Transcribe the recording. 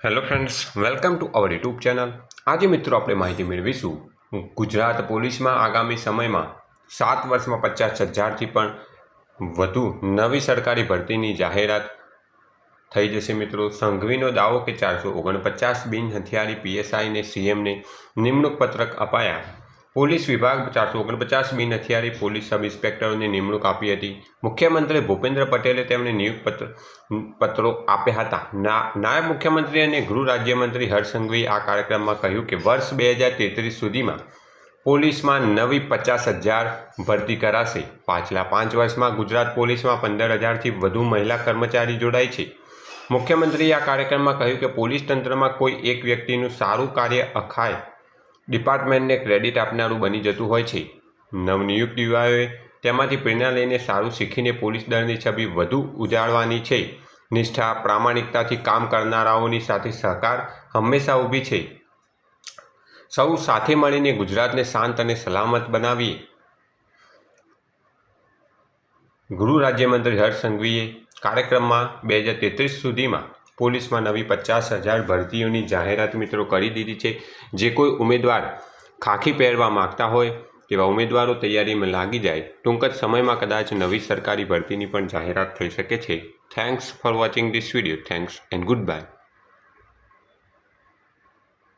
Hello friends, welcome to our YouTube channel. આજે મિત્રો આપણે માહિતી મેળવીશું ગુજરાત પોલીસમાં આગામી સમયમાં 7 વર્ષમાં 50,000થી પણ વધુ નવી સરકારી ભરતીની જાહેરાત થઈ જશે। મિત્રો, સંઘવીનો દાવો કે 449 બિન હથિયારી પીએસઆઈને સીએમને નિમણૂક પત્રક અપાયા। પોલીસ વિભાગ 449 બિન હથિયારી પોલીસ સબ ઇન્સ્પેક્ટરોની નિમણૂક આપી હતી। મુખ્યમંત્રી ભૂપેન્દ્ર પટેલે તેમને નિયુક્તિ પત્રો આપ્યા હતા। નાયબ મુખ્યમંત્રી અને ગૃહ રાજ્યમંત્રી હર્ષ સંઘવીએ આ કાર્યક્રમમાં કહ્યું કે વર્ષ 2033 સુધીમાં પોલીસમાં નવી 50,000 ભરતી કરાશે। પાછલા 5 વર્ષમાં ગુજરાત પોલીસમાં 15,000થી વધુ મહિલા કર્મચારી જોડાઈ છે। મુખ્યમંત્રીએ આ કાર્યક્રમમાં કહ્યું કે પોલીસ તંત્રમાં કોઈ એક વ્યક્તિનું સારું કાર્ય આખા ડિપાર્ટમેન્ટને ક્રેડિટ આપનારું બની જતું હોય છે। નવનિયુક્ત યુવાઓએ તેમાંથી પ્રેરણા લઈને સારું શીખીને પોલીસ દળની છબી વધુ ઉજાળવાની છે। નિષ્ઠા, પ્રામાણિકતાથી કામ કરનારાઓની સાથે સરકાર હંમેશા ઊભી છે। સૌ સાથે મળીને ગુજરાતને શાંત અને સલામત બનાવીએ। ગૃહ રાજ્યમંત્રી હર્ષ સંઘવીએ કાર્યક્રમમાં 2033 સુધીમાં પોલીસમાં નવી 50,000 ભરતીઓની જાહેરાત મિત્રો કરી દીધી છે। જે કોઈ ઉમેદવાર ખાખી પહેરવા માગતા હોય તેવા ઉમેદવારો તૈયારીમાં લાગી જાય। ટૂંક જ સમયમાં કદાચ નવી સરકારી ભરતીની પણ જાહેરાત થઈ શકે છે। Thanks for watching this video. Thanks and good bye.